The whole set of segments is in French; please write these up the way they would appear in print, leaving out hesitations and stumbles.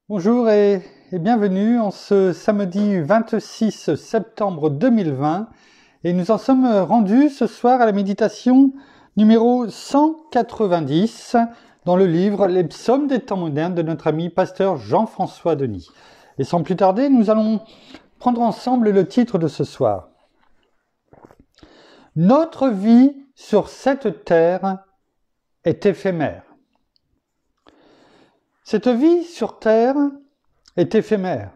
Bonjour et bienvenue en ce samedi 26 septembre 2020 et nous en sommes rendus ce soir à la méditation numéro 190 dans le livre Les psaumes des temps modernes de notre ami pasteur Jean-François Denis. Et sans plus tarder, nous allons prendre ensemble le titre de ce soir. Notre vie sur cette terre est éphémère. Cette vie sur terre est éphémère.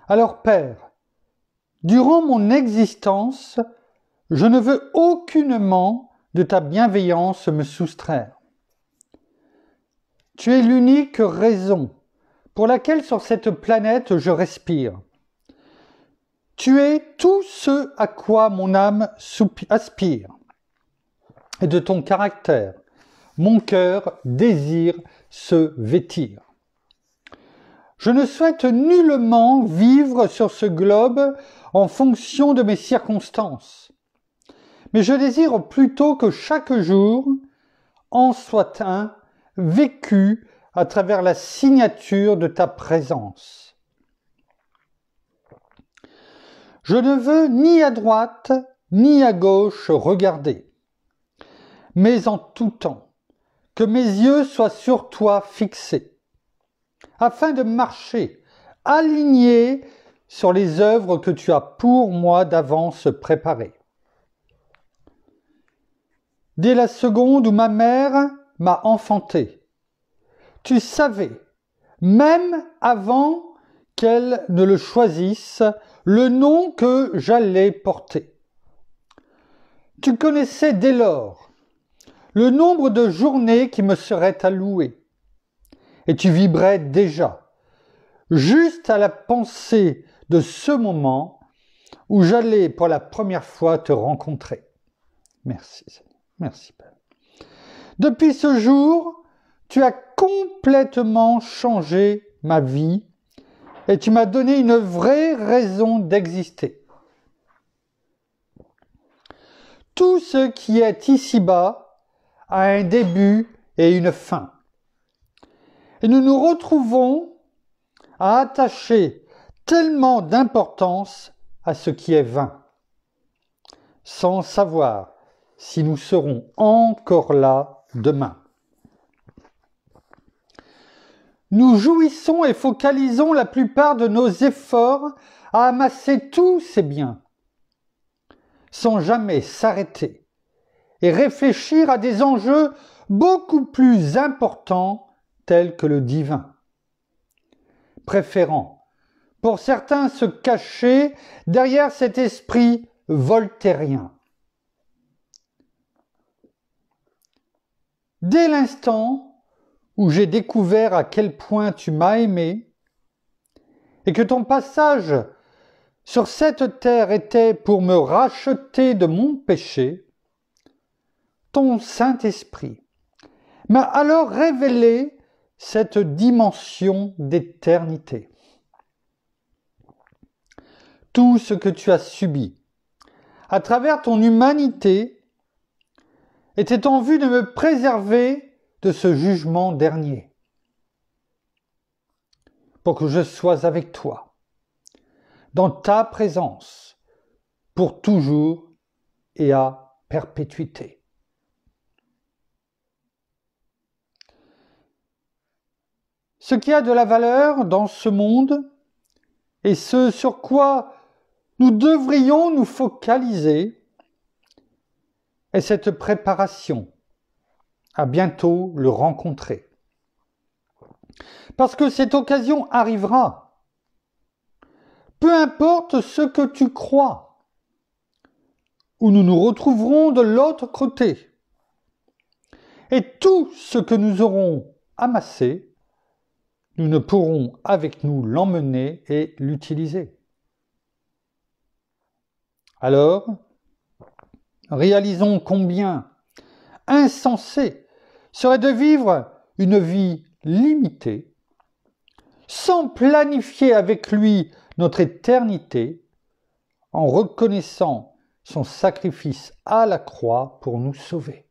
Alors Père, durant mon existence, je ne veux aucunement de ta bienveillance me soustraire. Tu es l'unique raison pour laquelle sur cette planète je respire. Tu es tout ce à quoi mon âme aspire. Et de ton caractère, mon cœur désire se vêtir. Je ne souhaite nullement vivre sur ce globe en fonction de mes circonstances, mais je désire plutôt que chaque jour en soit un vécu à travers la signature de ta présence. Je ne veux ni à droite ni à gauche regarder, mais en tout temps, que mes yeux soient sur toi fixés, afin de marcher aligné sur les œuvres que tu as pour moi d'avance préparées. Dès la seconde où ma mère m'a enfanté, tu savais, même avant qu'elle ne le choisisse, le nom que j'allais porter. Tu connaissais dès lors le nombre de journées qui me seraient allouées, et tu vibrais déjà, juste à la pensée de ce moment où j'allais pour la première fois te rencontrer. Merci Seigneur, merci Père. Depuis ce jour, tu as complètement changé ma vie et tu m'as donné une vraie raison d'exister. Tout ce qui est ici-bas a un début et une fin. Et nous nous retrouvons à attacher tellement d'importance à ce qui est vain, sans savoir si nous serons encore là demain. Nous jouissons et focalisons la plupart de nos efforts à amasser tous ces biens, sans jamais s'arrêter et réfléchir à des enjeux beaucoup plus importants tels que le divin, préférant pour certains se cacher derrière cet esprit voltairien. Dès l'instant où j'ai découvert à quel point tu m'as aimé et que ton passage sur cette terre était pour me racheter de mon péché, ton Saint-Esprit m'a alors révélé cette dimension d'éternité. Tout ce que tu as subi à travers ton humanité était en vue de me préserver de ce jugement dernier, pour que je sois avec toi, dans ta présence, pour toujours et à perpétuité. Ce qui a de la valeur dans ce monde et ce sur quoi nous devrions nous focaliser est cette préparation à bientôt le rencontrer. Parce que cette occasion arrivera. Peu importe ce que tu crois, où nous nous retrouverons de l'autre côté. Et tout ce que nous aurons amassé, nous ne pourrons avec nous l'emmener et l'utiliser. Alors, réalisons combien insensé serait de vivre une vie limitée, sans planifier avec lui notre éternité, en reconnaissant son sacrifice à la croix pour nous sauver.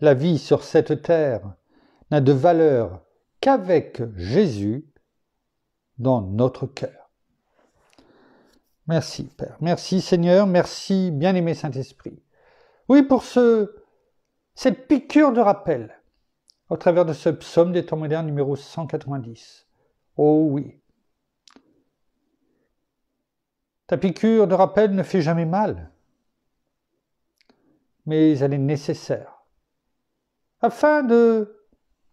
La vie sur cette terre n'a de valeur qu'avec Jésus dans notre cœur. Merci Père, merci Seigneur, merci bien-aimé Saint-Esprit. Oui, pour cette piqûre de rappel, au travers de ce psaume des temps modernes numéro 190. Oh oui. Ta piqûre de rappel ne fait jamais mal, mais elle est nécessaire, afin de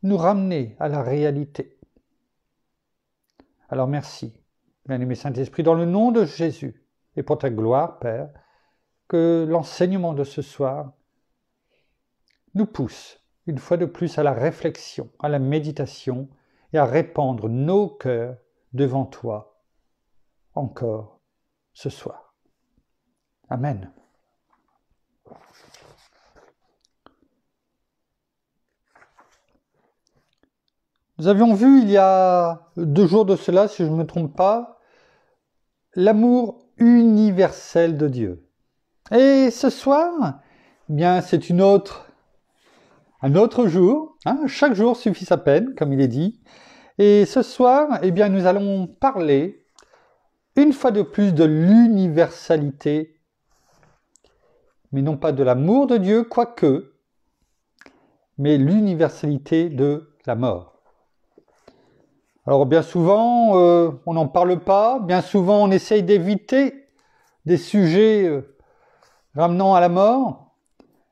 nous ramener à la réalité. Alors merci, bien-aimé Saint-Esprit, dans le nom de Jésus, et pour ta gloire, Père, que l'enseignement de ce soir nous pousse, une fois de plus, à la réflexion, à la méditation, et à répandre nos cœurs devant toi, encore ce soir. Amen. Nous avions vu il y a 2 jours de cela, si je ne me trompe pas, l'amour universel de Dieu. Et ce soir, eh bien, c'est un autre jour. Chaque jour suffit sa peine, comme il est dit. Et ce soir, eh bien, nous allons parler une fois de plus de l'universalité, mais non pas de l'amour de Dieu, quoique, mais l'universalité de la mort. Alors bien souvent, on n'en parle pas, bien souvent on essaye d'éviter des sujets ramenant à la mort,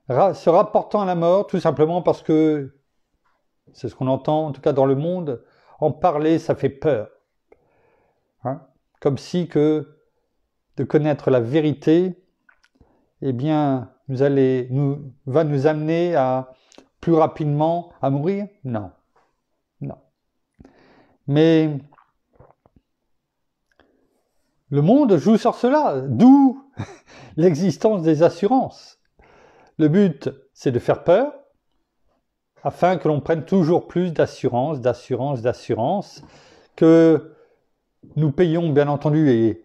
se rapportant à la mort, tout simplement parce que, c'est ce qu'on entend en tout cas dans le monde, en parler ça fait peur. Comme si que de connaître la vérité, eh bien, va nous amener à plus rapidement à mourir? Non. Mais le monde joue sur cela, d'où l'existence des assurances. Le but, c'est de faire peur, afin que l'on prenne toujours plus d'assurance, que nous payons bien entendu,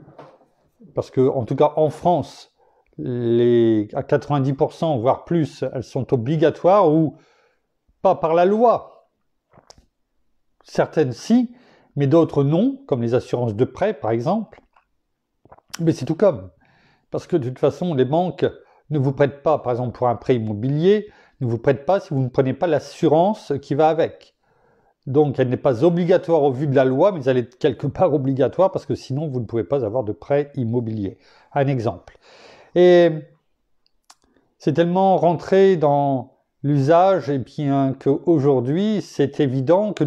parce que en tout cas en France, à 90%, voire plus, elles sont obligatoires ou pas par la loi. Certaines si, mais d'autres non, comme les assurances de prêt par exemple. Mais c'est tout comme. Parce que de toute façon, les banques ne vous prêtent pas, par exemple pour un prêt immobilier, ne vous prêtent pas si vous ne prenez pas l'assurance qui va avec. Donc elle n'est pas obligatoire au vu de la loi, mais elle est quelque part obligatoire parce que sinon vous ne pouvez pas avoir de prêt immobilier. Un exemple. Et c'est tellement rentré dans l'usage, et bien qu'aujourd'hui, c'est évident que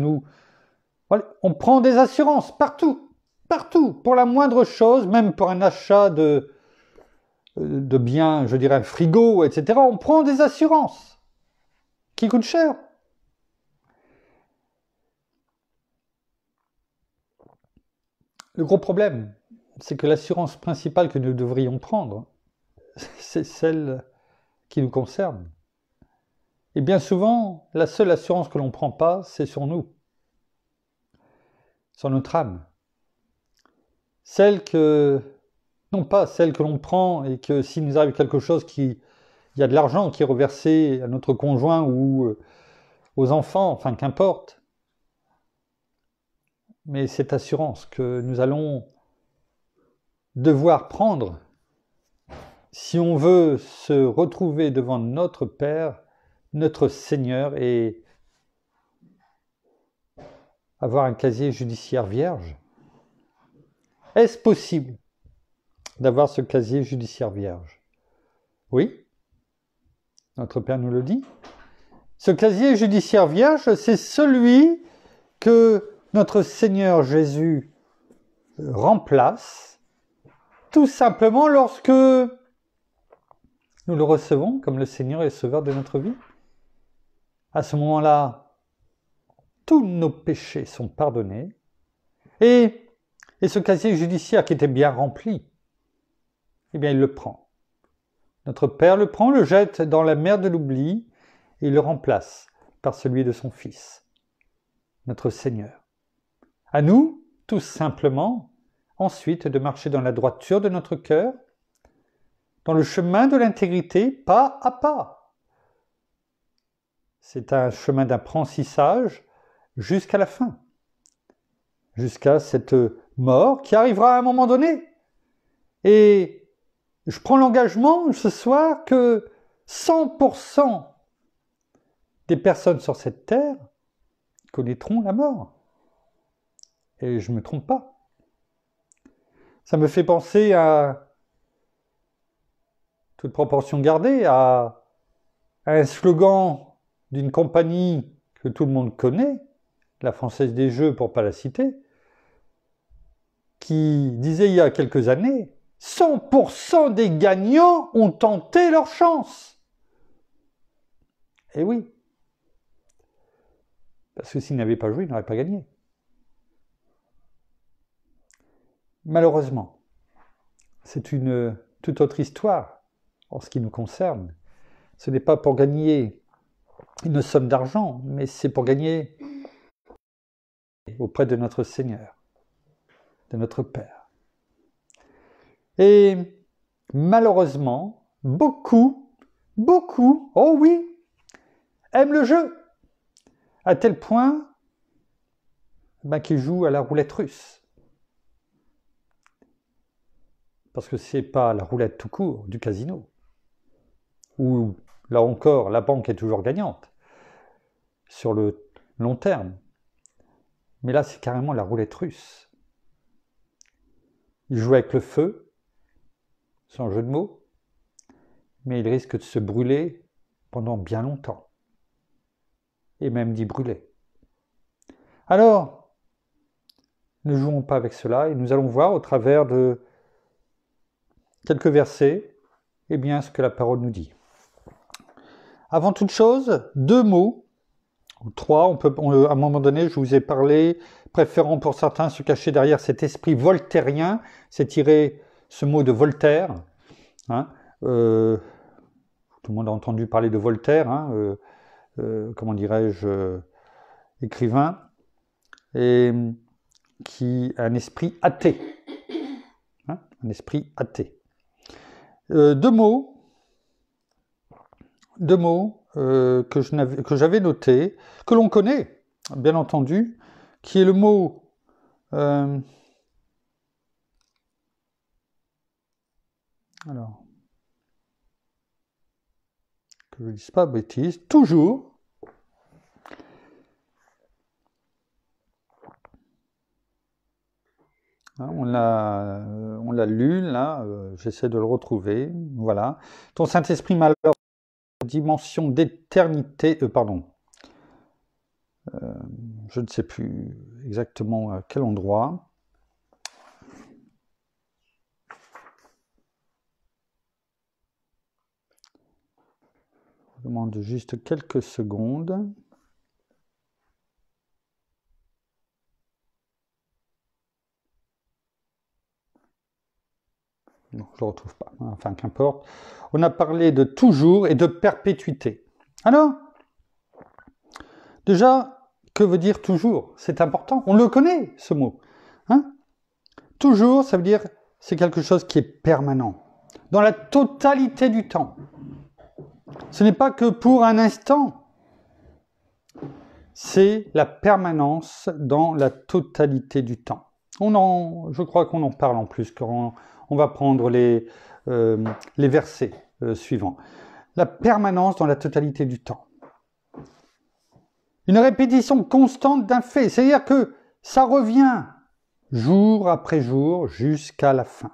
on prend des assurances partout, pour la moindre chose, même pour un achat de biens, je dirais un frigo, etc. On prend des assurances qui coûtent cher. Le gros problème, c'est que l'assurance principale que nous devrions prendre, c'est celle qui nous concerne. Et bien souvent, la seule assurance que l'on ne prend pas, c'est sur nous. Sur notre âme. Non pas celle que l'on prend et que s'il nous arrive quelque chose, il y a de l'argent qui est reversé à notre conjoint ou aux enfants, enfin qu'importe. Mais cette assurance que nous allons devoir prendre si on veut se retrouver devant notre Père, notre Seigneur et avoir un casier judiciaire vierge. Est-ce possible d'avoir ce casier judiciaire vierge? Oui, notre Père nous le dit. Ce casier judiciaire vierge, c'est celui que notre Seigneur Jésus remplace, tout simplement lorsque nous le recevons comme le Seigneur et Sauveur de notre vie. À ce moment-là, tous nos péchés sont pardonnés et ce casier judiciaire qui était bien rempli, eh bien il le prend. Notre Père le prend, le jette dans la mer de l'oubli et le remplace par celui de son Fils, notre Seigneur. À nous, tout simplement, ensuite de marcher dans la droiture de notre cœur, dans le chemin de l'intégrité, pas à pas. C'est un chemin d'apprentissage jusqu'à la fin, jusqu'à cette mort qui arrivera à un moment donné. Et je prends l'engagement ce soir que 100% des personnes sur cette terre connaîtront la mort. Et je ne me trompe pas. Ça me fait penser à, toute proportion gardée, à un slogan d'une compagnie que tout le monde connaît, la Française des Jeux pour ne pas la citer, qui disait il y a quelques années, 100% des gagnants ont tenté leur chance. Et oui. Parce que s'ils n'avaient pas joué, ils n'auraient pas gagné. Malheureusement, c'est une toute autre histoire en ce qui nous concerne. Ce n'est pas pour gagner une somme d'argent, mais c'est pour gagner auprès de notre Seigneur, de notre Père. Et malheureusement, beaucoup, oh oui, aiment le jeu, à tel point qu'ils jouent à la roulette russe. Parce que ce n'est pas la roulette tout court du casino, où là encore, la banque est toujours gagnante sur le long terme. Mais là, c'est carrément la roulette russe. Il joue avec le feu, sans jeu de mots, mais il risque de se brûler pendant bien longtemps. Et même d'y brûler. Alors, ne jouons pas avec cela, et nous allons voir au travers de quelques versets, ce que la parole nous dit. Avant toute chose, 2 mots, ou 3, à un moment donné, je vous ai parlé, préférant pour certains se cacher derrière cet esprit voltairien, c'est tiré ce mot de Voltaire. Tout le monde a entendu parler de Voltaire, comment dirais-je, écrivain, et qui a un esprit athée. Un esprit athée. 2 mots que j'avais notés, que l'on connaît, bien entendu, qui est le mot alors, que je ne dise pas bêtise, toujours. On l'a lu, là, j'essaie de le retrouver, voilà. Ton Saint-Esprit m'a alors dimension d'éternité, je ne sais plus exactement à quel endroit. Je demande juste quelques secondes. Non, je ne le retrouve pas. Enfin, qu'importe. On a parlé de toujours et de perpétuité. Alors, déjà, que veut dire toujours? C'est important. On le connaît, ce mot. Toujours, ça veut dire c'est quelque chose qui est permanent. Dans la totalité du temps. Ce n'est pas que pour un instant. C'est la permanence dans la totalité du temps. Je crois qu'on en parle en plus quand on va prendre les versets suivants. La permanence dans la totalité du temps. Une répétition constante d'un fait, c'est-à-dire que ça revient jour après jour jusqu'à la fin.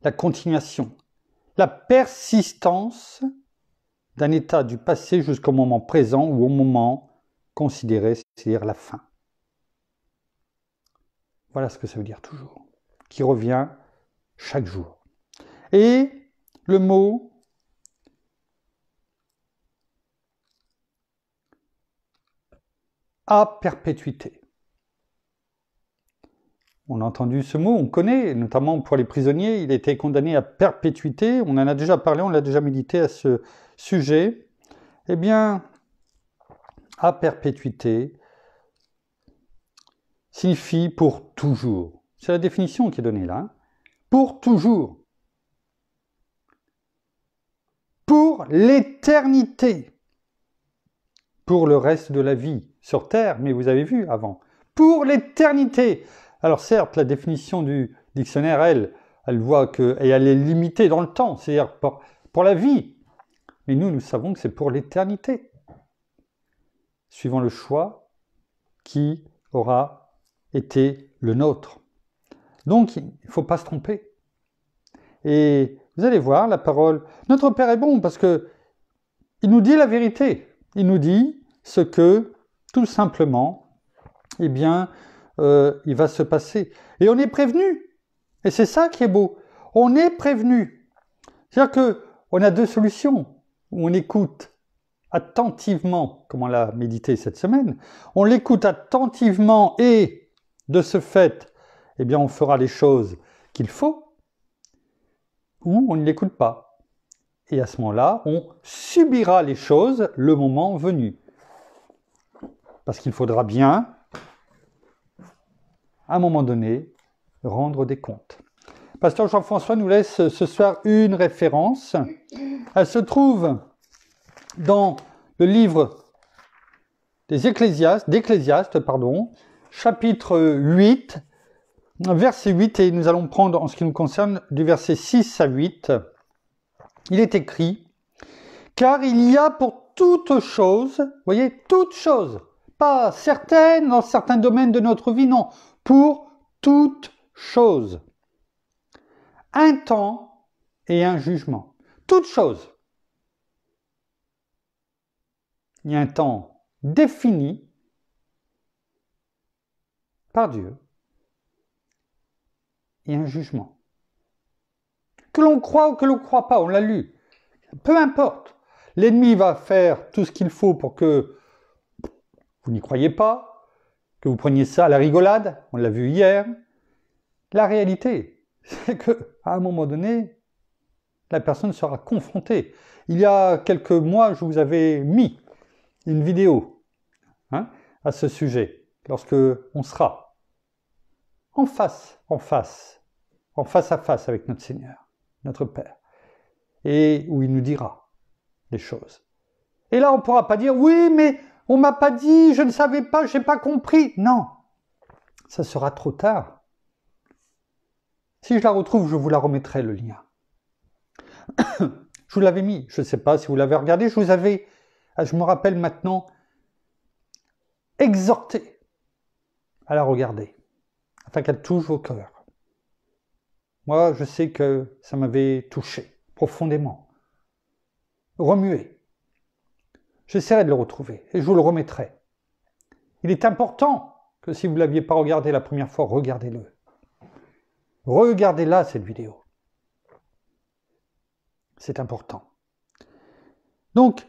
La continuation, la persistance d'un état du passé jusqu'au moment présent ou au moment considéré, c'est-à-dire la fin. Voilà ce que ça veut dire toujours, qui revient chaque jour. Et le mot à perpétuité. On a entendu ce mot, on connaît, notamment pour les prisonniers, il était condamné à perpétuité, on en a déjà parlé, on l'a déjà médité à ce sujet. Eh bien, à perpétuité signifie pour toujours. C'est la définition qui est donnée là. Pour toujours. Pour l'éternité. pour le reste de la vie sur Terre, mais vous avez vu avant, pour l'éternité. Alors certes, la définition du dictionnaire, elle voit que, et elle est limitée dans le temps, c'est-à-dire pour la vie. Mais nous savons que c'est pour l'éternité, suivant le choix qui aura été le nôtre. Donc, il ne faut pas se tromper. Et vous allez voir, la parole, notre Père est bon parce que il nous dit la vérité. Il nous dit ce que, tout simplement, eh bien, il va se passer. Et on est prévenu. Et c'est ça qui est beau. On est prévenu. C'est-à-dire qu'on a deux solutions. On écoute attentivement, comme on l'a médité cette semaine, on l'écoute attentivement et, de ce fait, eh bien, on fera les choses qu'il faut, ou on ne l'écoute pas. Et à ce moment-là, on subira les choses le moment venu. Parce qu'il faudra bien, à un moment donné, rendre des comptes. Pasteur Jean-François nous laisse ce soir une référence. Elle se trouve dans le livre d'Ecclésiaste, chapitre 8, verset 8, et nous allons prendre, en ce qui nous concerne, du verset 6 à 8. Il est écrit « Car il y a pour toute chose, vous voyez, toute chose, pas certaines dans certains domaines de notre vie, non, pour toute chose, un temps et un jugement. Toute chose. Il y a un temps défini par Dieu et un jugement. Que l'on croit ou que l'on ne croit pas, on l'a lu. Peu importe. L'ennemi va faire tout ce qu'il faut pour que vous n'y croyez pas, que vous preniez ça à la rigolade, on l'a vu hier. La réalité, c'est qu'à un moment donné, la personne sera confrontée. Il y a quelques mois, je vous avais mis une vidéo à ce sujet, lorsque on sera en face à face avec notre Seigneur, notre Père, et où il nous dira les choses. Et là, on ne pourra pas dire « Oui, mais on ne m'a pas dit, je ne savais pas, je n'ai pas compris. » Non, ça sera trop tard. Si je la retrouve, je vous la remettrai, le lien. Je vous l'avais mis, je ne sais pas si vous l'avez regardé, je me rappelle maintenant, exhorté à la regarder, afin qu'elle touche vos cœurs. Moi, je sais que ça m'avait touché profondément, remué. J'essaierai de le retrouver et je vous le remettrai. Il est important que si vous ne l'aviez pas regardé la première fois, regardez-le. Regardez-la, cette vidéo. C'est important. Donc,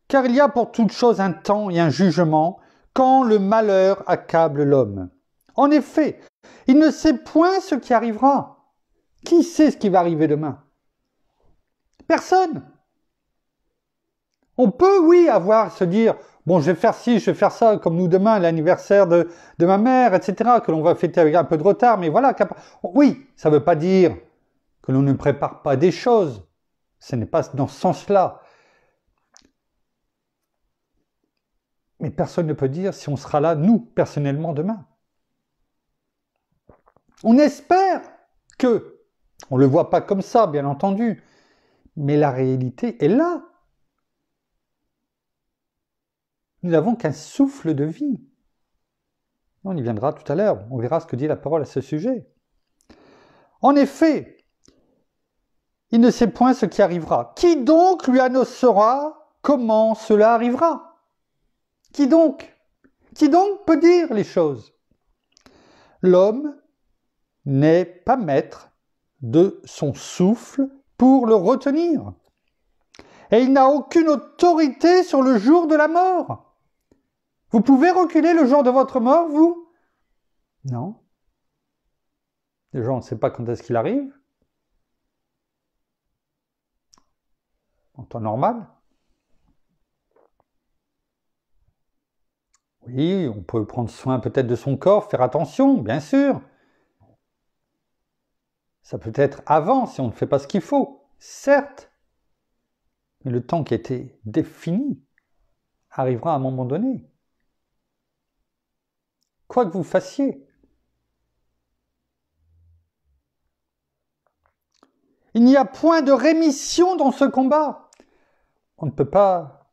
car il y a pour toute chose un temps et un jugement, quand le malheur accable l'homme. En effet, il ne sait point ce qui arrivera. Qui sait ce qui va arriver demain? Personne. On peut, oui, se dire, bon, je vais faire ci, je vais faire ça, comme nous demain, l'anniversaire de ma mère, etc., que l'on va fêter avec un peu de retard, mais voilà. Oui, ça ne veut pas dire que l'on ne prépare pas des choses. Ce n'est pas dans ce sens-là. Mais personne ne peut dire si on sera là, nous, personnellement, demain. On espère que, on ne le voit pas comme ça, bien entendu, mais la réalité est là. Nous n'avons qu'un souffle de vie. On y viendra tout à l'heure, on verra ce que dit la parole à ce sujet. En effet, il ne sait point ce qui arrivera. Qui donc lui annoncera comment cela arrivera? Qui donc? Qui donc peut dire les choses? L'homme n'est pas maître de son souffle pour le retenir. Et il n'a aucune autorité sur le jour de la mort. Vous pouvez reculer le jour de votre mort, vous? Non. Déjà, on ne sait pas quand est-ce qu'il arrive. En temps normal. Oui, on peut prendre soin peut-être de son corps, faire attention, bien sûr. Ça peut être avant si on ne fait pas ce qu'il faut, certes. Mais le temps qui a été défini, arrivera à un moment donné. Quoi que vous fassiez. Il n'y a point de rémission dans ce combat. On ne peut pas,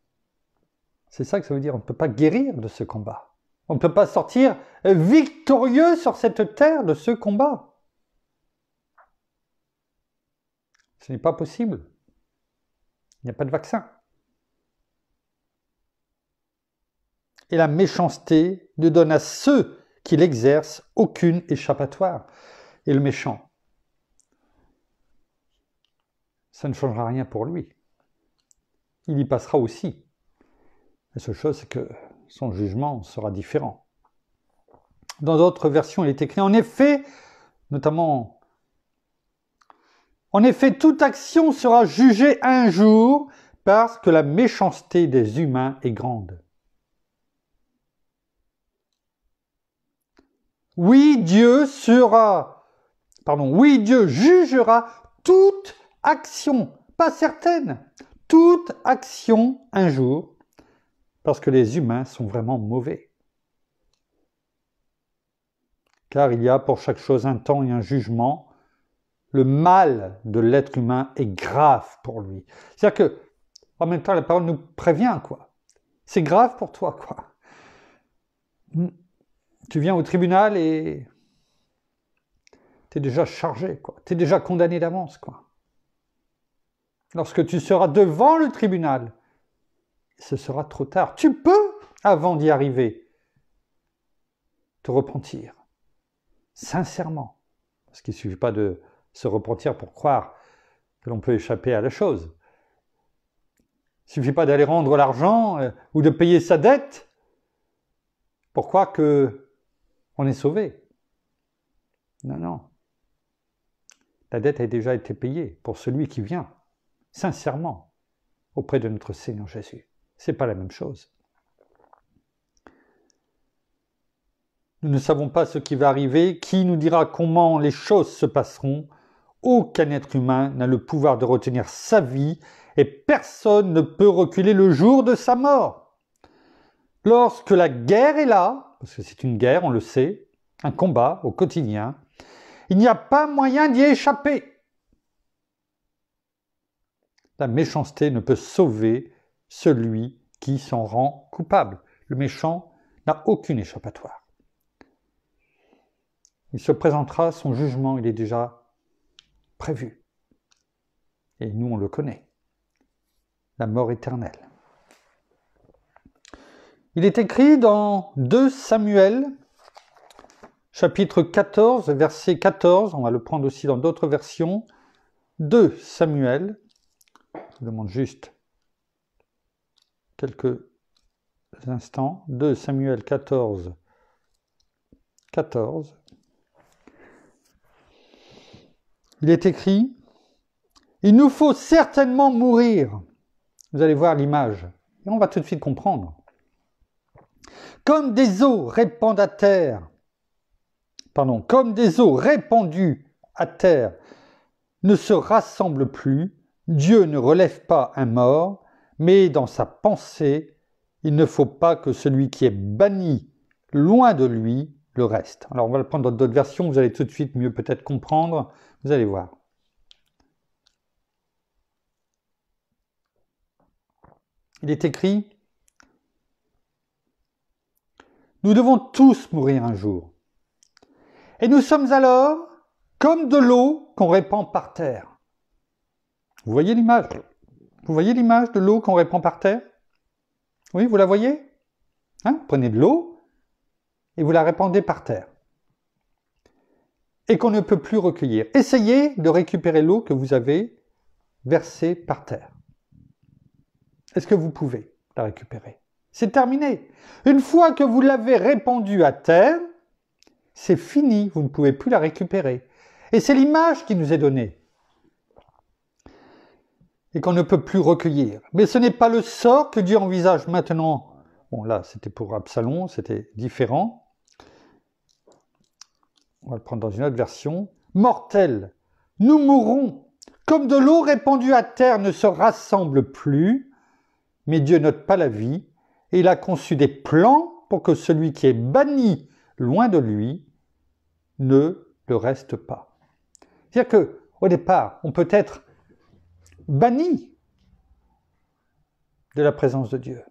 c'est ça que ça veut dire, on ne peut pas guérir de ce combat. On ne peut pas sortir victorieux sur cette terre de ce combat. Ce n'est pas possible. Il n'y a pas de vaccin. Et la méchanceté ne donne à ceux qui l'exercent aucune échappatoire. Et le méchant, ça ne changera rien pour lui. Il y passera aussi. La seule chose, c'est que son jugement sera différent. Dans d'autres versions, il est écrit, en effet, notamment, en effet, toute action sera jugée un jour parce que la méchanceté des humains est grande. Oui, Dieu jugera toute action, pas certaine, toute action un jour, parce que les humains sont vraiment mauvais. Car il y a pour chaque chose un temps et un jugement. Le mal de l'être humain est grave pour lui. C'est-à-dire que, en même temps, la parole nous prévient, quoi. C'est grave pour toi, quoi. Tu viens au tribunal et tu es déjà chargé, quoi. Tu es déjà condamné d'avance, quoi. Lorsque tu seras devant le tribunal, ce sera trop tard. Tu peux, avant d'y arriver, te repentir. Sincèrement. Parce qu'il ne suffit pas de se repentir pour croire que l'on peut échapper à la chose. Il ne suffit pas d'aller rendre l'argent ou de payer sa dette pour croire qu'on est sauvé. Non, non. La dette a déjà été payée pour celui qui vient, sincèrement, auprès de notre Seigneur Jésus. Ce n'est pas la même chose. Nous ne savons pas ce qui va arriver, qui nous dira comment les choses se passeront. Aucun être humain n'a le pouvoir de retenir sa vie et personne ne peut reculer le jour de sa mort. Lorsque la guerre est là, parce que c'est une guerre, on le sait, un combat au quotidien, il n'y a pas moyen d'y échapper. La méchanceté ne peut sauver celui qui s'en rend coupable. Le méchant n'a aucune échappatoire. Il se présentera, son jugement, il est déjà prévu. Et nous, on le connaît. La mort éternelle. Il est écrit dans 2 Samuel, chapitre 14, verset 14, on va le prendre aussi dans d'autres versions, 2 Samuel, je vous demande juste quelques instants, 2 Samuel 14, 14. Il est écrit, « Il nous faut certainement mourir. » Vous allez voir l'image, et on va tout de suite comprendre. « Comme des eaux répandues à terre, ne se rassemblent plus, Dieu ne relève pas un mort, mais dans sa pensée, il ne faut pas que celui qui est banni loin de lui le reste. » Alors on va le prendre dans d'autres versions, vous allez tout de suite mieux peut-être comprendre, vous allez voir. Il est écrit, « Nous devons tous mourir un jour. Et nous sommes alors comme de l'eau qu'on répand par terre. » Vous voyez l'image? Vous voyez l'image de l'eau qu'on répand par terre? Oui, vous la voyez? Vous prenez de l'eau et vous la répandez par terre. Et qu'on ne peut plus recueillir. Essayez de récupérer l'eau que vous avez versée par terre. Est-ce que vous pouvez la récupérer? C'est terminé. Une fois que vous l'avez répandue à terre, c'est fini, vous ne pouvez plus la récupérer. Et c'est l'image qui nous est donnée. Et qu'on ne peut plus recueillir. Mais ce n'est pas le sort que Dieu envisage maintenant. Bon, là, c'était pour Absalom, c'était différent. On va le prendre dans une autre version. « Mortels, nous mourrons. Comme de l'eau répandue à terre ne se rassemble plus, mais Dieu n'ôte pas la vie, et il a conçu des plans pour que celui qui est banni loin de lui ne le reste pas. C'est-à-dire qu'au départ, on peut être banni de la présence de Dieu.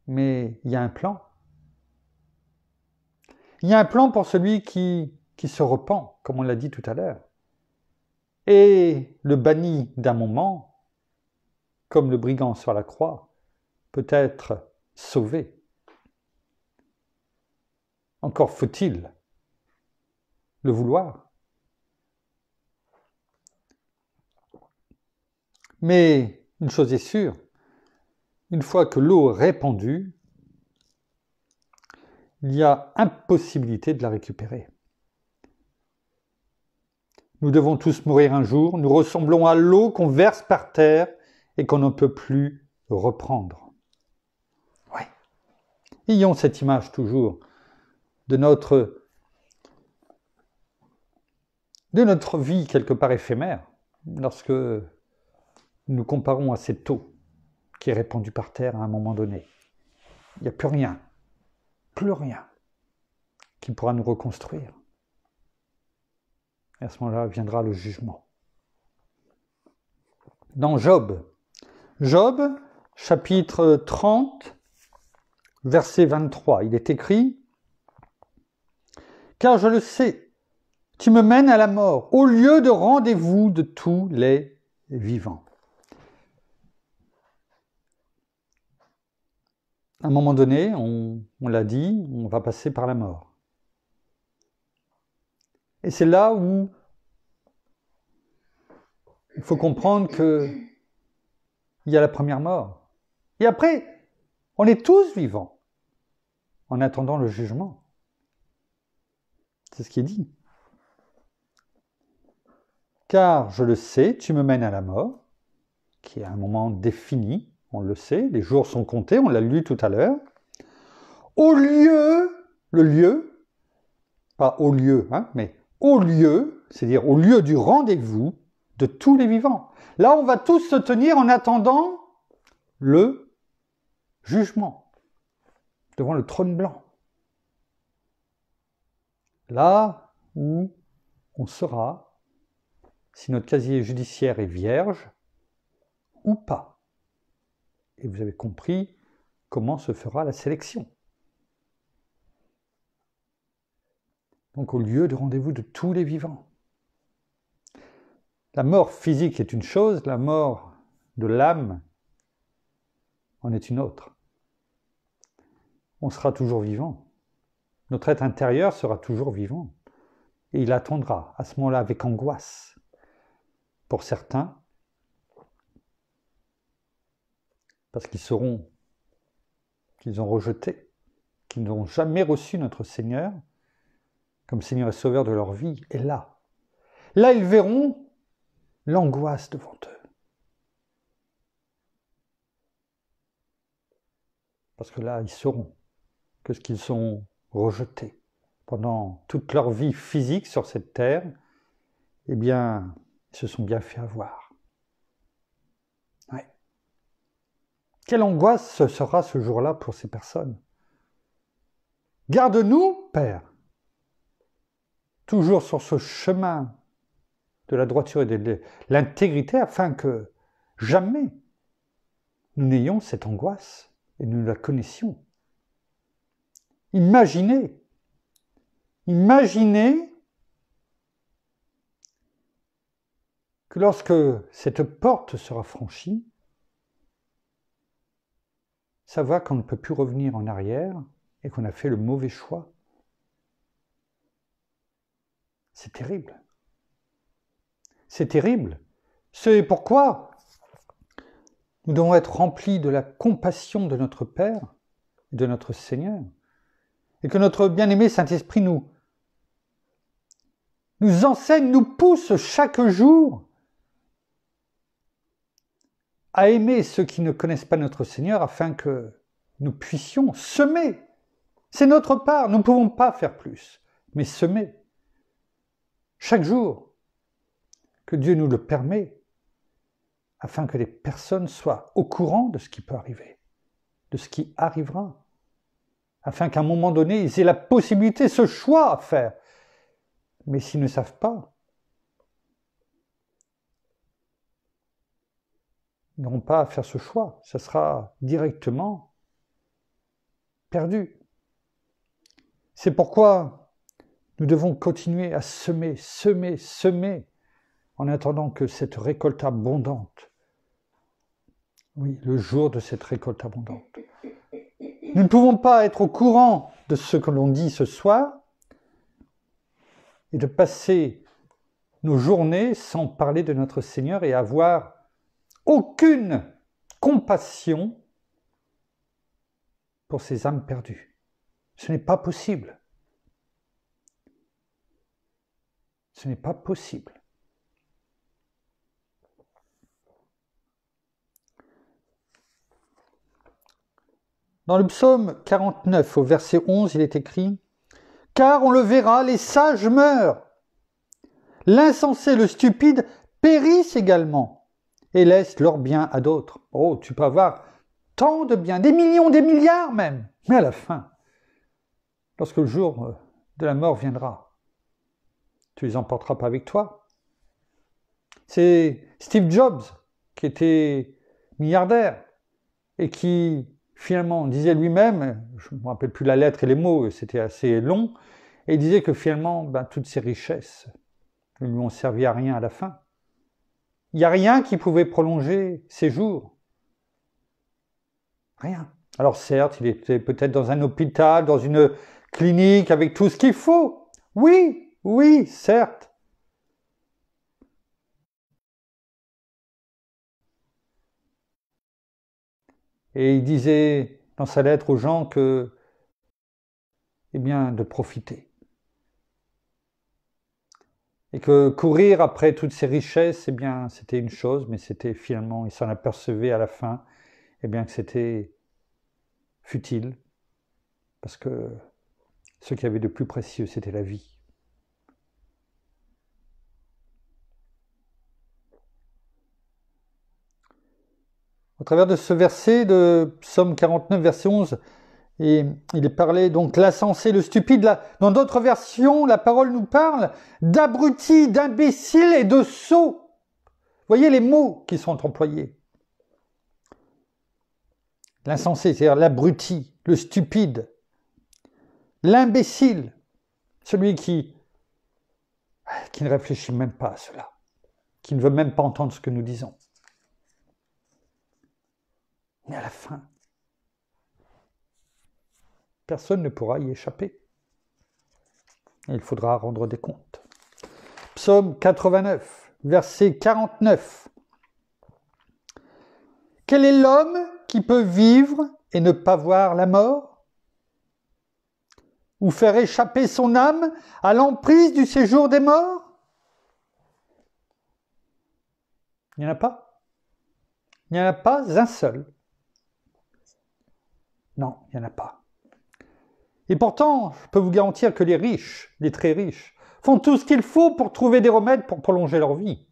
Mais il y a un plan. Il y a un plan pour celui qui se repent, comme on l'a dit tout à l'heure. Et le banni d'un moment, comme le brigand sur la croix, peut être sauvé. Encore faut-il le vouloir. Mais une chose est sûre, une fois que l'eau est répandue, il y a impossibilité de la récupérer. Nous devons tous mourir un jour, nous ressemblons à l'eau qu'on verse par terre et qu'on ne peut plus reprendre. Ouais. Ayons cette image toujours de notre vie quelque part éphémère, lorsque nous comparons à cette eau qui est répandue par terre à un moment donné. Il n'y a plus rien qui pourra nous reconstruire. Et à ce moment-là viendra le jugement. Dans Job, chapitre 30, verset 23, il est écrit « Car je le sais, tu me mènes à la mort, au lieu de rendez-vous de tous les vivants. » À un moment donné, on l'a dit, on va passer par la mort. Et c'est là où il faut comprendre qu'il y a la première mort. Et après, on est tous vivants en attendant le jugement. C'est ce qui est dit. Car je le sais, tu me mènes à la mort, qui est un moment défini, on le sait, les jours sont comptés, on l'a lu tout à l'heure. Au lieu, le lieu, pas au lieu, mais au lieu, c'est-à-dire au lieu du rendez-vous de tous les vivants. Là, on va tous se tenir en attendant le jugement, devant le trône blanc. Là où on saura si notre casier judiciaire est vierge ou pas. Et vous avez compris comment se fera la sélection. Donc au lieu de rendez-vous de tous les vivants. La mort physique est une chose, la mort de l'âme en est une autre. On sera toujours vivant. Notre être intérieur sera toujours vivant. Et il attendra à ce moment-là avec angoisse. Pour certains, parce qu'ils sauront qu'ils ont rejeté, qu'ils n'ont jamais reçu notre Seigneur comme Seigneur et Sauveur de leur vie. Et là, ils verront l'angoisse devant eux. Parce que là, ils sauront que ce qu'ils ont rejeté pendant toute leur vie physique sur cette terre, eh bien, ils se sont bien fait avoir. Ouais. Quelle angoisse ce sera ce jour-là pour ces personnes. Garde-nous, Père, toujours sur ce chemin de la droiture et de l'intégrité, afin que jamais nous n'ayons cette angoisse et nous la connaissions. Imaginez que lorsque cette porte sera franchie, savoir qu'on ne peut plus revenir en arrière et qu'on a fait le mauvais choix. C'est terrible. C'est terrible. C'est pourquoi nous devons être remplis de la compassion de notre Père et de notre Seigneur. Et que notre bien-aimé Saint-Esprit nous enseigne, nous pousse chaque jour à aimer ceux qui ne connaissent pas notre Seigneur afin que nous puissions semer. C'est notre part, nous ne pouvons pas faire plus, mais semer. Chaque jour, que Dieu nous le permet, afin que les personnes soient au courant de ce qui peut arriver. de ce qui arrivera, afin qu'à un moment donné, ils aient la possibilité, ce choix à faire. Mais s'ils ne savent pas, ils n'auront pas à faire ce choix. Ça sera directement perdu. C'est pourquoi nous devons continuer à semer, semer, semer, en attendant que cette récolte abondante, oui, le jour de cette récolte abondante. Nous ne pouvons pas être au courant de ce que l'on dit ce soir et de passer nos journées sans parler de notre Seigneur et avoir aucune compassion pour ces âmes perdues. Ce n'est pas possible. Ce n'est pas possible. Dans le psaume 49, au verset 11, il est écrit « Car on le verra, les sages meurent. L'insensé, le stupide périssent également et laissent leurs biens à d'autres. » Oh, tu peux avoir tant de biens, des millions, des milliards même. Mais à la fin, lorsque le jour de la mort viendra, tu les emporteras pas avec toi. C'est Steve Jobs qui était milliardaire et qui finalement disait lui-même, je ne me rappelle plus la lettre et les mots, c'était assez long, et il disait que finalement, toutes ces richesses ne lui ont servi à rien à la fin. Il n'y a rien qui pouvait prolonger ses jours. Rien. Alors certes, il était peut-être dans un hôpital, dans une clinique, avec tout ce qu'il faut. Oui, oui, certes. Et il disait dans sa lettre aux gens que, de profiter. Et que courir après toutes ces richesses, c'était une chose, mais c'était finalement, il s'en apercevait à la fin, que c'était futile, parce que ce qu'il y avait de plus précieux, c'était la vie. Au travers de ce verset de Psaume 49, verset 11, et il est parlé donc l'insensé, le stupide. Là, dans d'autres versions, la parole nous parle d'abrutis, d'imbéciles et de sots. Voyez les mots qui sont employés. L'insensé, c'est-à-dire l'abruti, le stupide. L'imbécile, celui qui ne réfléchit même pas à cela, qui ne veut même pas entendre ce que nous disons. Mais à la fin, personne ne pourra y échapper. Et il faudra rendre des comptes. Psaume 89, verset 49. Quel est l'homme qui peut vivre et ne pas voir la mort? Ou faire échapper son âme à l'emprise du séjour des morts? Il n'y en a pas. Il n'y en a pas un seul. Non, il n'y en a pas. Et pourtant, je peux vous garantir que les riches, les très riches, font tout ce qu'il faut pour trouver des remèdes pour prolonger leur vie.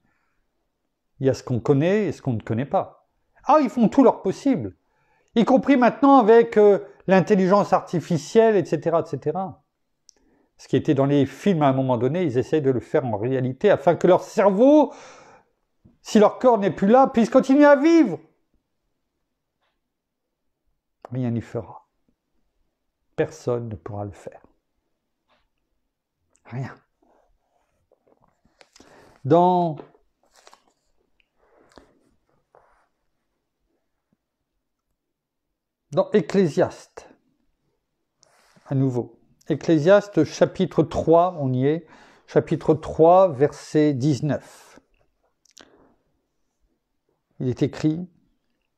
Il y a ce qu'on connaît et ce qu'on ne connaît pas. Ah, ils font tout leur possible, y compris maintenant avec l'intelligence artificielle, etc., etc. Ce qui était dans les films à un moment donné, ils essayent de le faire en réalité afin que leur cerveau, si leur corps n'est plus là, puisse continuer à vivre. Rien n'y fera. Personne ne pourra le faire. Rien. Dans Ecclésiaste, à nouveau, Ecclésiaste chapitre 3, on y est, chapitre 3, verset 19. Il est écrit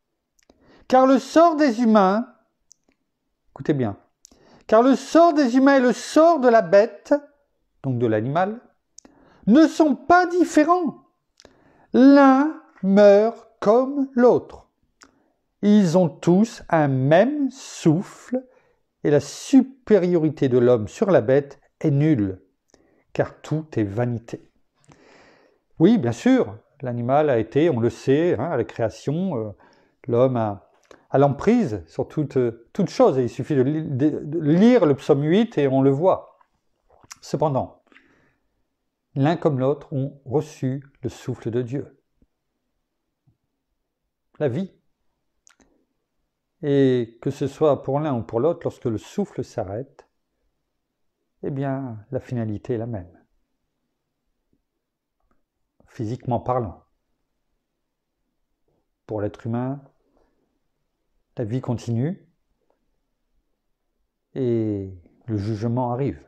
« Car le sort des humains, écoutez bien, car le sort des humains et le sort de la bête, donc de l'animal, ne sont pas différents. L'un meurt comme l'autre. Ils ont tous un même souffle et la supériorité de l'homme sur la bête est nulle, car tout est vanité. » Oui, bien sûr, l'animal a été, on le sait, à la création, l'homme a a l'emprise sur toute chose. Et il suffit de lire le psaume 8 et on le voit. Cependant, l'un comme l'autre ont reçu le souffle de Dieu, la vie. Et que ce soit pour l'un ou pour l'autre, lorsque le souffle s'arrête, eh bien, la finalité est la même, physiquement parlant. Pour l'être humain, la vie continue et le jugement arrive.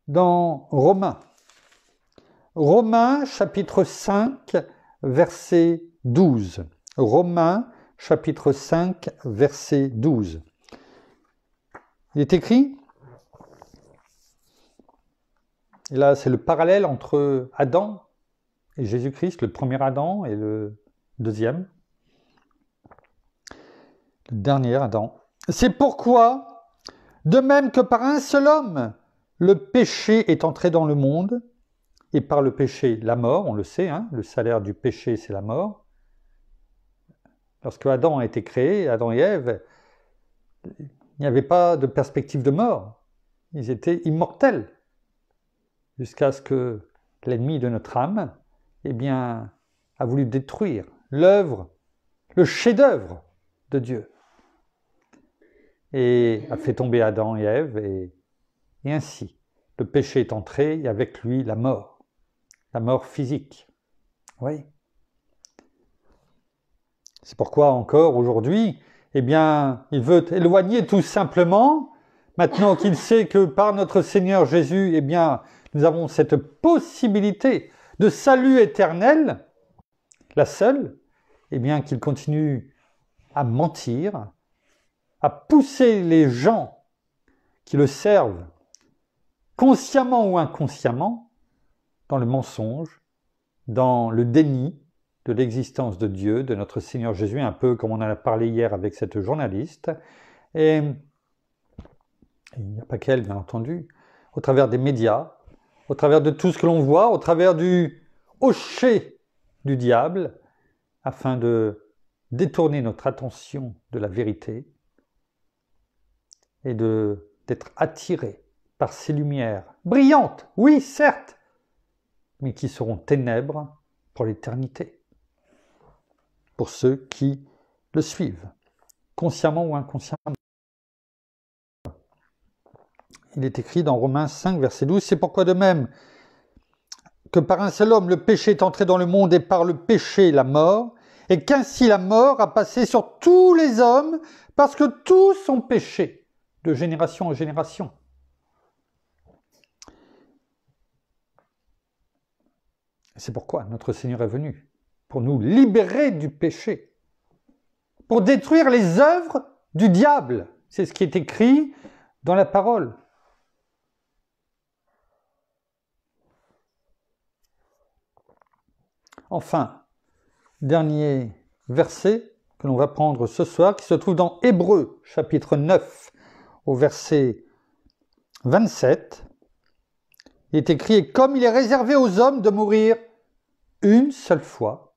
Dans Romains chapitre 5, verset 12. Romains chapitre 5, verset 12. Il est écrit, et là c'est le parallèle entre Adam et Jésus-Christ, le premier Adam et le deuxième, le dernier Adam. C'est pourquoi, de même que par un seul homme, le péché est entré dans le monde, et par le péché, la mort, on le sait, hein, le salaire du péché, c'est la mort. Lorsque Adam a été créé, Adam et Ève, il n'y avait pas de perspective de mort. Ils étaient immortels, jusqu'à ce que l'ennemi de notre âme, eh bien, a voulu détruire l'œuvre, le chef-d'œuvre de Dieu, et a fait tomber Adam et Ève, et ainsi, le péché est entré, et avec lui la mort physique. Oui. C'est pourquoi encore aujourd'hui, eh bien, il veut éloigner tout simplement, maintenant qu'il sait que par notre Seigneur Jésus, eh bien, nous avons cette possibilité de salut éternel, la seule, eh bien, qu'il continue à mentir, à pousser les gens qui le servent, consciemment ou inconsciemment, dans le mensonge, dans le déni de l'existence de Dieu, de notre Seigneur Jésus, un peu comme on en a parlé hier avec cette journaliste. Et il n'y a pas qu'elle, bien entendu, au travers des médias, au travers de tout ce que l'on voit, au travers du hocher du diable, afin de détourner notre attention de la vérité et d'être attiré par ces lumières brillantes, oui, certes, mais qui seront ténèbres pour l'éternité, pour ceux qui le suivent, consciemment ou inconsciemment. Il est écrit dans Romains 5, verset 12, « C'est pourquoi de même que par un seul homme le péché est entré dans le monde et par le péché la mort, et qu'ainsi la mort a passé sur tous les hommes parce que tous ont péché de génération en génération. » C'est pourquoi notre Seigneur est venu, pour nous libérer du péché, pour détruire les œuvres du diable. C'est ce qui est écrit dans la parole. Enfin, dernier verset que l'on va prendre ce soir, qui se trouve dans Hébreux, chapitre 9, au verset 27. Il est écrit « Et comme il est réservé aux hommes de mourir une seule fois,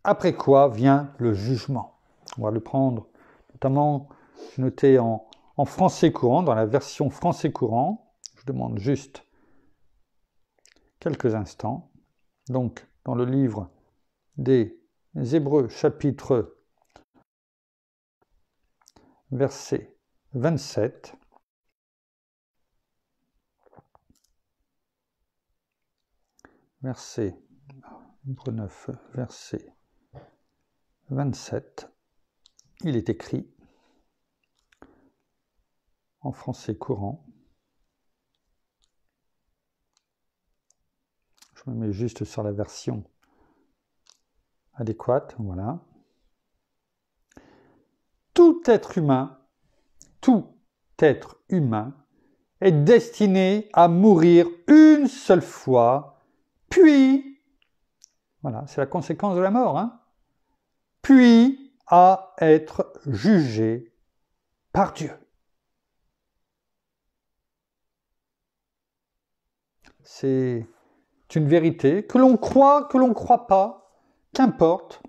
après quoi vient le jugement. » On va le prendre notamment noté en français courant, dans la version français courant. Je demande juste quelques instants. Donc, dans le livre des Hébreux, chapitre verset 27. Verset 9, verset 27, il est écrit en français courant. Je me mets juste sur la version adéquate, voilà. Tout être humain est destiné à mourir une seule fois, puis, voilà, c'est la conséquence de la mort, hein, puis à être jugé par Dieu. C'est C'est une vérité, que l'on croit pas, qu'importe,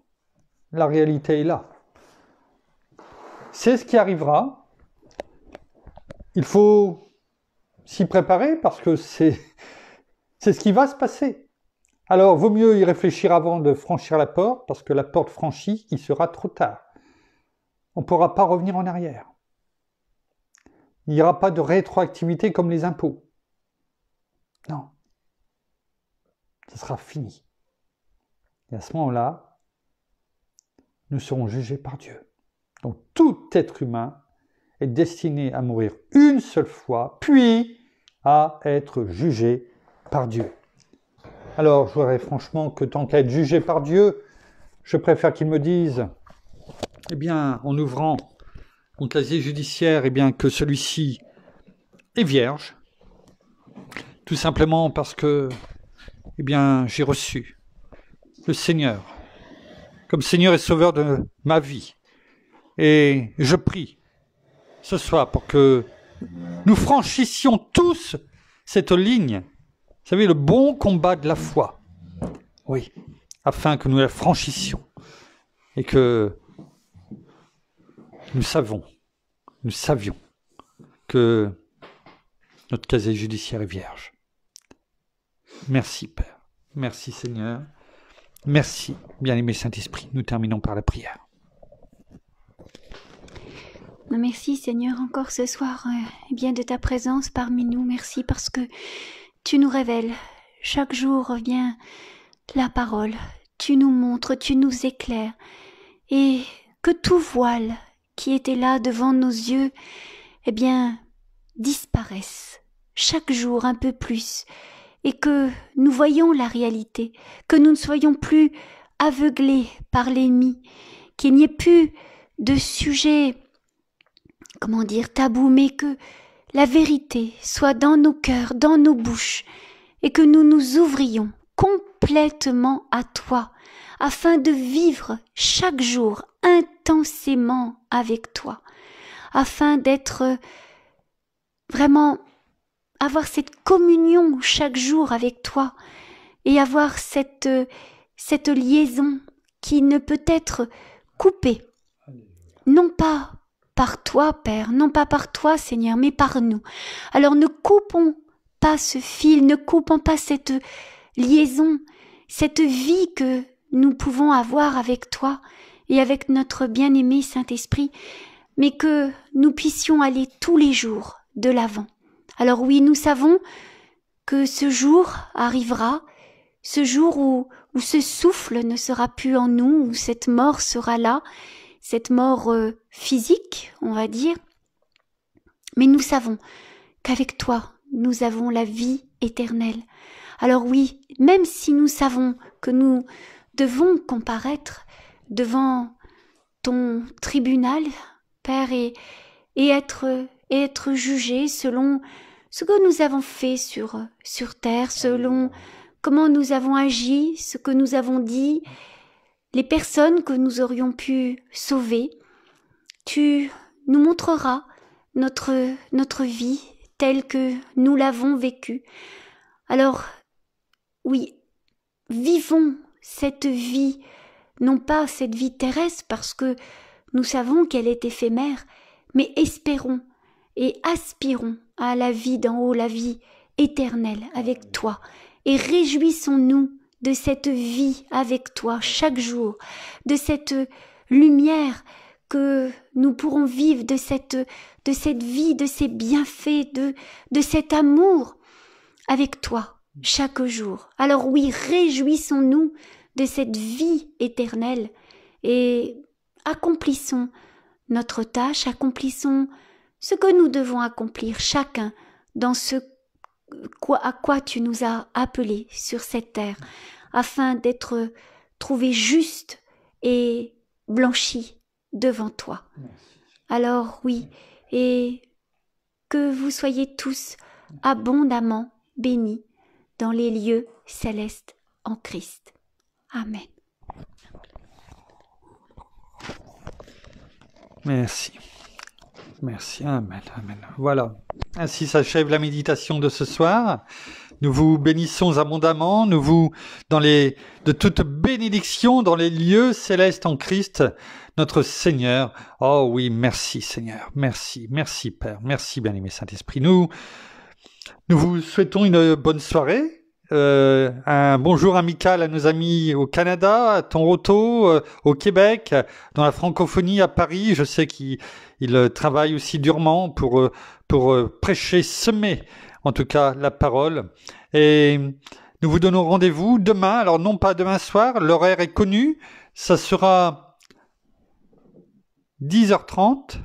la réalité est là. C'est ce qui arrivera. Il faut s'y préparer parce que c'est ce qui va se passer. Alors, vaut mieux y réfléchir avant de franchir la porte, parce que la porte franchie, il sera trop tard. On ne pourra pas revenir en arrière. Il n'y aura pas de rétroactivité comme les impôts. Non. Ce sera fini. Et à ce moment-là, nous serons jugés par Dieu. Donc tout être humain est destiné à mourir une seule fois, puis à être jugé par Dieu. Alors, je voudrais franchement que tant qu'à être jugé par Dieu, je préfère qu'il me dise, eh bien, en ouvrant mon casier judiciaire, eh bien, que celui-ci est vierge, tout simplement parce que, eh bien, j'ai reçu le Seigneur comme Seigneur et Sauveur de ma vie. Et je prie ce soir pour que nous franchissions tous cette ligne. Vous savez, le bon combat de la foi. Oui, afin que nous la franchissions et que nous savions que notre casier judiciaire est vierge. Merci Père, merci Seigneur, merci bien-aimé Saint-Esprit. Nous terminons par la prière. Merci Seigneur encore ce soir eh bien de ta présence parmi nous. Merci parce que tu nous révèles chaque jour bien la parole. Tu nous montres, tu nous éclaires et que tout voile qui était là devant nos yeux eh bien disparaisse chaque jour un peu plus et que nous voyions la réalité, que nous ne soyons plus aveuglés par l'ennemi, qu'il n'y ait plus de sujet tabou, mais que la vérité soit dans nos cœurs, dans nos bouches, et que nous nous ouvrions complètement à toi, afin de vivre chaque jour intensément avec toi, afin d'être vraiment, avoir cette communion chaque jour avec toi, et avoir cette liaison qui ne peut être coupée, non pas par toi, Père, non pas par toi, Seigneur, mais par nous. Alors ne coupons pas ce fil, ne coupons pas cette liaison, cette vie que nous pouvons avoir avec toi et avec notre bien-aimé Saint-Esprit, mais que nous puissions aller tous les jours de l'avant. Alors oui, nous savons que ce jour arrivera, ce jour où ce souffle ne sera plus en nous, où cette mort sera là, cette mort physique, on va dire. Mais nous savons qu'avec toi, nous avons la vie éternelle. Alors oui, même si nous savons que nous devons comparaître devant ton tribunal, Père, et être jugés selon ce que nous avons fait sur terre, selon comment nous avons agi, ce que nous avons dit, les personnes que nous aurions pu sauver. Tu nous montreras notre vie telle que nous l'avons vécue. Alors, oui, vivons cette vie, non pas cette vie terrestre parce que nous savons qu'elle est éphémère, mais espérons et aspirons à la vie d'en haut, la vie éternelle avec toi, et réjouissons-nous de cette vie avec toi chaque jour, de cette lumière que nous pourrons vivre, de cette vie, de ces bienfaits, de cet amour avec toi chaque jour. Alors oui, réjouissons-nous de cette vie éternelle et accomplissons notre tâche, accomplissons ce que nous devons accomplir chacun dans à quoi tu nous as appelés sur cette terre, afin d'être trouvés justes et blanchis devant toi. Alors oui, et que vous soyez tous abondamment bénis dans les lieux célestes en Christ. Amen. Merci. Merci, amen, amen. Voilà. Ainsi s'achève la méditation de ce soir. Nous vous bénissons abondamment, de toute bénédiction dans les lieux célestes en Christ, notre Seigneur. Oh oui, merci Seigneur, merci, merci Père, merci bien-aimé Saint-Esprit. Nous vous souhaitons une bonne soirée, un bonjour amical à nos amis au Canada, à Toronto, au Québec, dans la francophonie à Paris. Je sais qu'ils travaillent aussi durement pour prêcher, semer en tout cas la parole. Et nous vous donnons rendez-vous demain, alors non pas demain soir, l'horaire est connu, ça sera 10h30,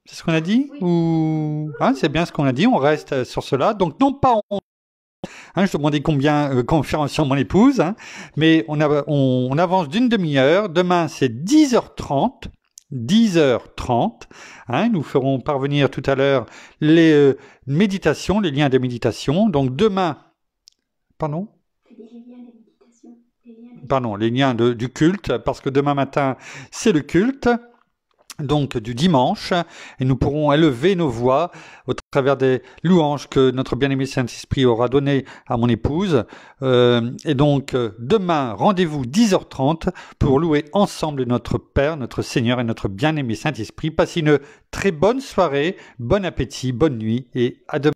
c'est ce qu'on a dit? Oui. Ou c'est bien ce qu'on a dit, on reste sur cela. Donc non pas je demandais combien confirmation mon épouse, mais on avance d'une demi-heure. Demain c'est 10h30. 10h30. Nous ferons parvenir tout à l'heure les méditations, les liens de méditation. Donc demain, les liens du culte, parce que demain matin, c'est le culte, donc du dimanche, et nous pourrons élever nos voix au travers des louanges que notre bien-aimé Saint-Esprit aura donné à mon épouse. Et donc, demain, rendez-vous 10h30 pour louer ensemble notre Père, notre Seigneur et notre bien-aimé Saint-Esprit. Passez une très bonne soirée, bon appétit, bonne nuit et à demain.